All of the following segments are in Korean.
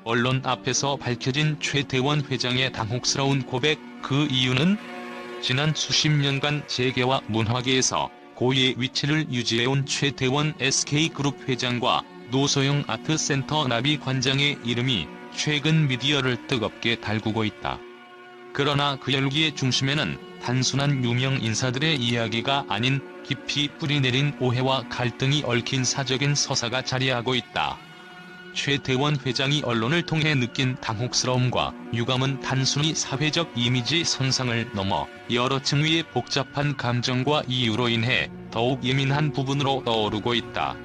언론 앞에서 밝혀진 최태원 회장의 당혹스러운 고백, 그 이유는? 지난 수십 년간 재계와 문화계에서 고위의 위치를 유지해온 최태원 SK그룹 회장과 노소영 아트센터 나비 관장의 이름이 최근 미디어를 뜨겁게 달구고 있다. 그러나 그 열기의 중심에는 단순한 유명 인사들의 이야기가 아닌 깊이 뿌리내린 오해와 갈등이 얽힌 사적인 서사가 자리하고 있다. 최태원 회장이 언론을 통해 느낀 당혹스러움과 유감은 단순히 사회적 이미지 손상을 넘어 여러 층위의 복잡한 감정과 이유로 인해 더욱 예민한 부분으로 떠오르고 있다.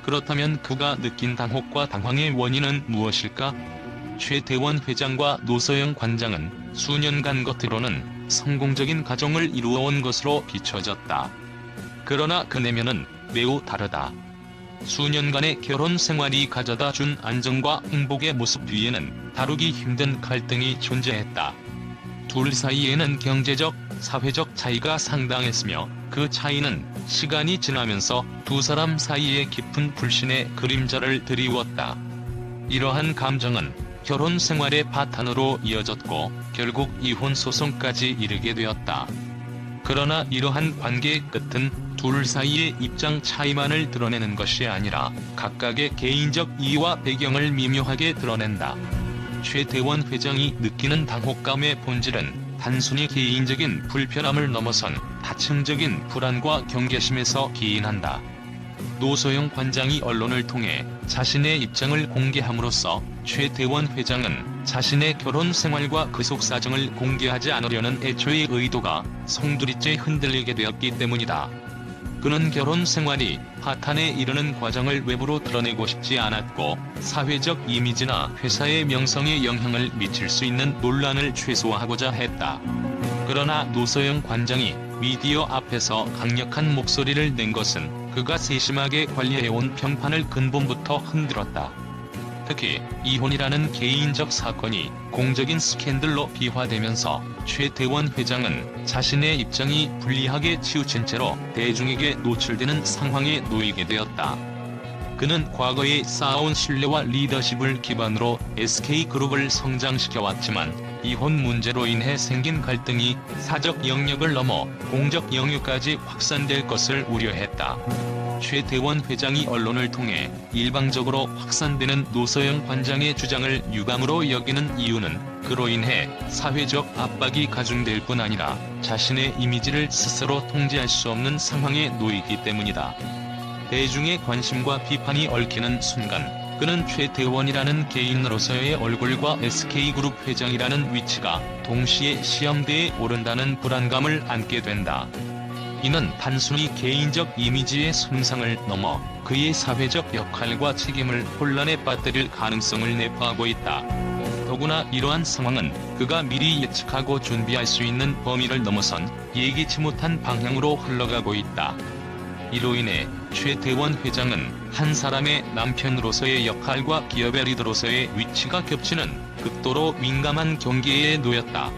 그렇다면 그가 느낀 당혹과 당황의 원인은 무엇일까? 최태원 회장과 노소영 관장은 수년간 겉으로는 성공적인 가정을 이루어온 것으로 비춰졌다. 그러나 그 내면은 매우 다르다. 수년간의 결혼 생활이 가져다 준 안정과 행복의 모습 뒤에는 다루기 힘든 갈등이 존재했다. 둘 사이에는 경제적, 사회적 차이가 상당했으며 그 차이는 시간이 지나면서 두 사람 사이에 깊은 불신의 그림자를 드리웠다. 이러한 감정은 결혼 생활의 바탕으로 이어졌고 결국 이혼 소송까지 이르게 되었다. 그러나 이러한 관계의 끝은 둘 사이의 입장 차이만을 드러내는 것이 아니라 각각의 개인적 이유와 배경을 미묘하게 드러낸다. 최태원 회장이 느끼는 당혹감의 본질은 단순히 개인적인 불편함을 넘어선 다층적인 불안과 경계심에서 기인한다. 노소영 관장이 언론을 통해 자신의 입장을 공개함으로써 최태원 회장은 자신의 결혼 생활과 그 속 사정을 공개하지 않으려는 애초의 의도가 송두리째 흔들리게 되었기 때문이다. 그는 결혼 생활이 파탄에 이르는 과정을 외부로 드러내고 싶지 않았고 사회적 이미지나 회사의 명성에 영향을 미칠 수 있는 논란을 최소화하고자 했다. 그러나 노소영 관장이 미디어 앞에서 강력한 목소리를 낸 것은 그가 세심하게 관리해온 평판을 근본부터 흔들었다. 특히 이혼이라는 개인적 사건이 공적인 스캔들로 비화되면서 최태원 회장은 자신의 입장이 불리하게 치우친 채로 대중에게 노출되는 상황에 놓이게 되었다. 그는 과거에 쌓아온 신뢰와 리더십을 기반으로 SK그룹을 성장시켜왔지만 이혼 문제로 인해 생긴 갈등이 사적 영역을 넘어 공적 영역까지 확산될 것을 우려했다. 최태원 회장이 언론을 통해 일방적으로 확산되는 노소영 관장의 주장을 유감으로 여기는 이유는 그로 인해 사회적 압박이 가중될 뿐 아니라 자신의 이미지를 스스로 통제할 수 없는 상황에 놓이기 때문이다. 대중의 관심과 비판이 얽히는 순간 그는 최태원이라는 개인으로서의 얼굴과 SK그룹 회장이라는 위치가 동시에 시험대에 오른다는 불안감을 안게 된다. 이는 단순히 개인적 이미지의 손상을 넘어 그의 사회적 역할과 책임을 혼란에 빠뜨릴 가능성을 내포하고 있다. 더구나 이러한 상황은 그가 미리 예측하고 준비할 수 있는 범위를 넘어선 예기치 못한 방향으로 흘러가고 있다. 이로 인해 최태원 회장은 한 사람의 남편으로서의 역할과 기업의 리더로서의 위치가 겹치는 극도로 민감한 경계에 놓였다.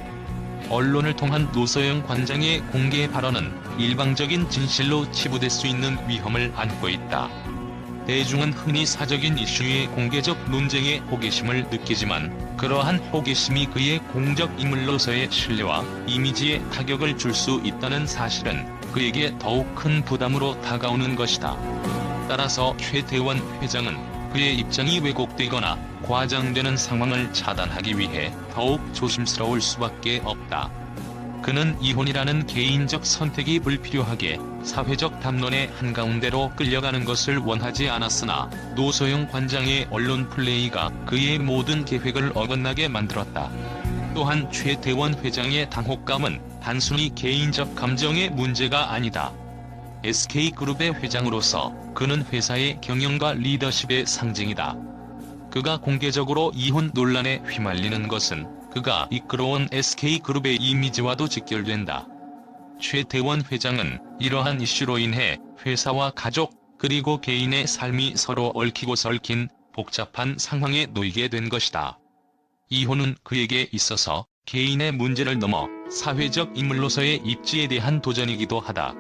언론을 통한 노소영 관장의 공개 발언은 일방적인 진실로 치부될 수 있는 위험을 안고 있다. 대중은 흔히 사적인 이슈의 공개적 논쟁에 호기심을 느끼지만 그러한 호기심이 그의 공적 인물로서의 신뢰와 이미지에 타격을 줄 수 있다는 사실은 그에게 더욱 큰 부담으로 다가오는 것이다. 따라서 최태원 회장은 그의 입장이 왜곡되거나 과장되는 상황을 차단하기 위해 더욱 조심스러울 수밖에 없다. 그는 이혼이라는 개인적 선택이 불필요하게 사회적 담론의 한가운데로 끌려가는 것을 원하지 않았으나 노소영 관장의 언론 플레이가 그의 모든 계획을 어긋나게 만들었다. 또한 최태원 회장의 당혹감은 단순히 개인적 감정의 문제가 아니다. SK그룹의 회장으로서 그는 회사의 경영과 리더십의 상징이다. 그가 공개적으로 이혼 논란에 휘말리는 것은 그가 이끌어온 SK그룹의 이미지와도 직결된다. 최태원 회장은 이러한 이슈로 인해 회사와 가족, 그리고 개인의 삶이 서로 얽히고 설킨 복잡한 상황에 놓이게 된 것이다. 이혼은 그에게 있어서 개인의 문제를 넘어 사회적 인물로서의 입지에 대한 도전이기도 하다.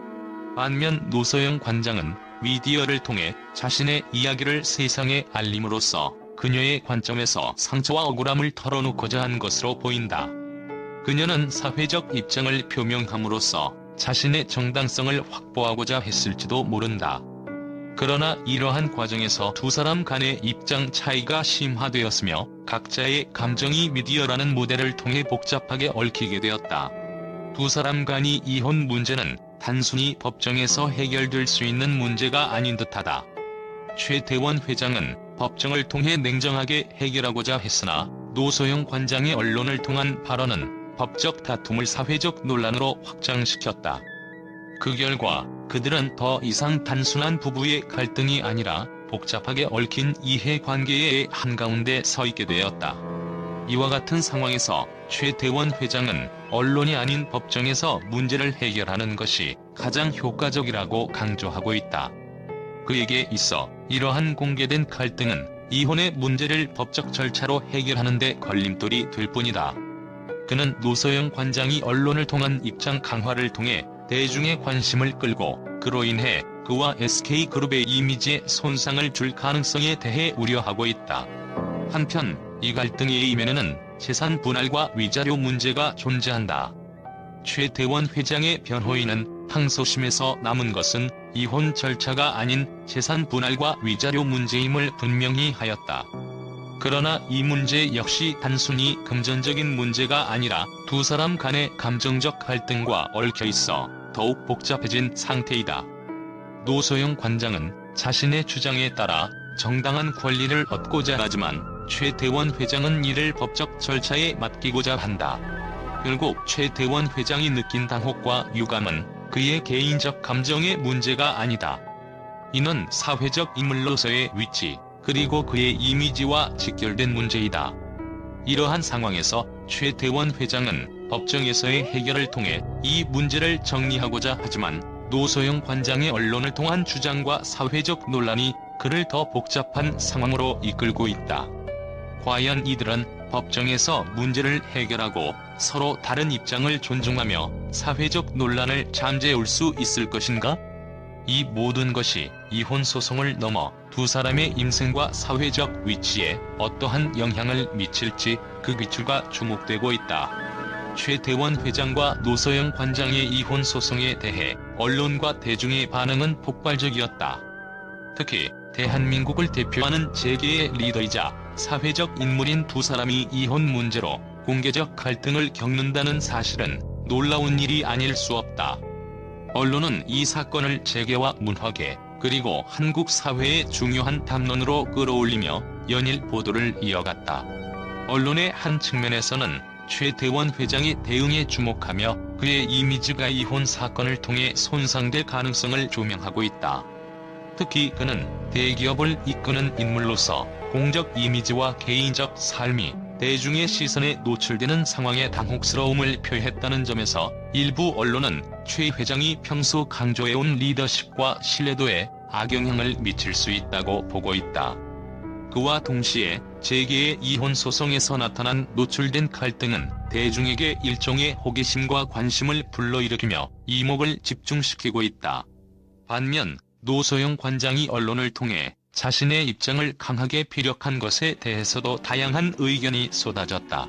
반면 노소영 관장은 미디어를 통해 자신의 이야기를 세상에 알림으로써 그녀의 관점에서 상처와 억울함을 털어놓고자 한 것으로 보인다. 그녀는 사회적 입장을 표명함으로써 자신의 정당성을 확보하고자 했을지도 모른다. 그러나 이러한 과정에서 두 사람 간의 입장 차이가 심화되었으며 각자의 감정이 미디어라는 무대를 통해 복잡하게 얽히게 되었다. 두 사람 간의 이혼 문제는 단순히 법정에서 해결될 수 있는 문제가 아닌 듯하다. 최태원 회장은 법정을 통해 냉정하게 해결하고자 했으나 노소영 관장의 언론을 통한 발언은 법적 다툼을 사회적 논란으로 확장시켰다. 그 결과 그들은 더 이상 단순한 부부의 갈등이 아니라 복잡하게 얽힌 이해관계의 한가운데 서 있게 되었다. 이와 같은 상황에서 최태원 회장은 언론이 아닌 법정에서 문제를 해결하는 것이 가장 효과적이라고 강조하고 있다. 그에게 있어 이러한 공개된 갈등은 이혼의 문제를 법적 절차로 해결하는 데 걸림돌이 될 뿐이다. 그는 노소영 관장이 언론을 통한 입장 강화를 통해 대중의 관심을 끌고 그로 인해 그와 SK그룹의 이미지에 손상을 줄 가능성에 대해 우려하고 있다. 한편 이 갈등의 이면에는 재산 분할과 위자료 문제가 존재한다. 최태원 회장의 변호인은 항소심에서 남은 것은 이혼 절차가 아닌 재산 분할과 위자료 문제임을 분명히 하였다. 그러나 이 문제 역시 단순히 금전적인 문제가 아니라 두 사람 간의 감정적 갈등과 얽혀 있어 더욱 복잡해진 상태이다. 노소영 관장은 자신의 주장에 따라 정당한 권리를 얻고자 하지만 최태원 회장은 이를 법적 절차에 맡기고자 한다. 결국 최태원 회장이 느낀 당혹과 유감은 그의 개인적 감정의 문제가 아니다. 이는 사회적 인물로서의 위치, 그리고 그의 이미지와 직결된 문제이다. 이러한 상황에서 최태원 회장은 법정에서의 해결을 통해 이 문제를 정리하고자 하지만 노소영 관장의 언론을 통한 주장과 사회적 논란이 그를 더 복잡한 상황으로 이끌고 있다. 과연 이들은 법정에서 문제를 해결하고 서로 다른 입장을 존중하며 사회적 논란을 잠재울 수 있을 것인가? 이 모든 것이 이혼 소송을 넘어 두 사람의 인생과 사회적 위치에 어떠한 영향을 미칠지 그 기추가 주목되고 있다. 최태원 회장과 노소영 관장의 이혼 소송에 대해 언론과 대중의 반응은 폭발적이었다. 특히 대한민국을 대표하는 재계의 리더이자 사회적 인물인 두 사람이 이혼 문제로 공개적 갈등을 겪는다는 사실은 놀라운 일이 아닐 수 없다. 언론은 이 사건을 재계와 문화계, 그리고 한국 사회의 중요한 담론으로 끌어올리며 연일 보도를 이어갔다. 언론의 한 측면에서는 최태원 회장의 대응에 주목하며 그의 이미지가 이혼 사건을 통해 손상될 가능성을 조명하고 있다. 특히 그는 대기업을 이끄는 인물로서 공적 이미지와 개인적 삶이 대중의 시선에 노출되는 상황에 당혹스러움을 표했다는 점에서 일부 언론은 최 회장이 평소 강조해온 리더십과 신뢰도에 악영향을 미칠 수 있다고 보고 있다. 그와 동시에 재계의 이혼 소송에서 나타난 노출된 갈등은 대중에게 일종의 호기심과 관심을 불러일으키며 이목을 집중시키고 있다. 반면 노소영 관장이 언론을 통해 자신의 입장을 강하게 피력한 것에 대해서도 다양한 의견이 쏟아졌다.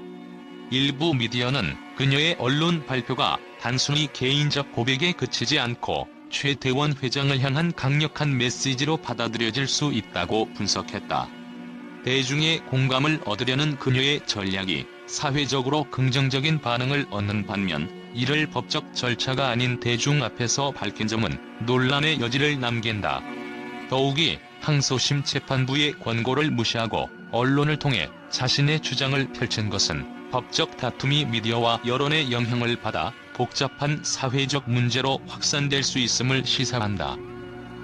일부 미디어는 그녀의 언론 발표가 단순히 개인적 고백에 그치지 않고 최태원 회장을 향한 강력한 메시지로 받아들여질 수 있다고 분석했다. 대중의 공감을 얻으려는 그녀의 전략이 사회적으로 긍정적인 반응을 얻는 반면 이를 법적 절차가 아닌 대중 앞에서 밝힌 점은 논란의 여지를 남긴다. 더욱이 항소심 재판부의 권고를 무시하고 언론을 통해 자신의 주장을 펼친 것은 법적 다툼이 미디어와 여론의 영향을 받아 복잡한 사회적 문제로 확산될 수 있음을 시사한다.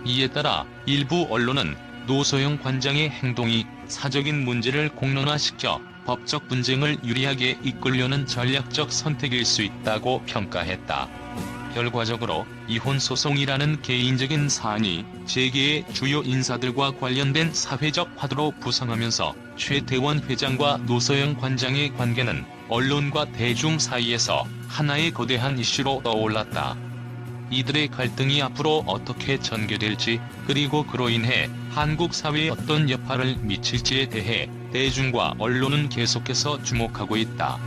이에 따라 일부 언론은 노소영 관장의 행동이 사적인 문제를 공론화시켜 법적 분쟁을 유리하게 이끌려는 전략적 선택일 수 있다고 평가했다. 결과적으로 이혼 소송이라는 개인적인 사안이 재계의 주요 인사들과 관련된 사회적 화두로 부상하면서 최태원 회장과 노소영 관장의 관계는 언론과 대중 사이에서 하나의 거대한 이슈로 떠올랐다. 이들의 갈등이 앞으로 어떻게 전개될지, 그리고 그로 인해 한국 사회에 어떤 여파를 미칠지에 대해 대중과 언론은 계속해서 주목하고 있다.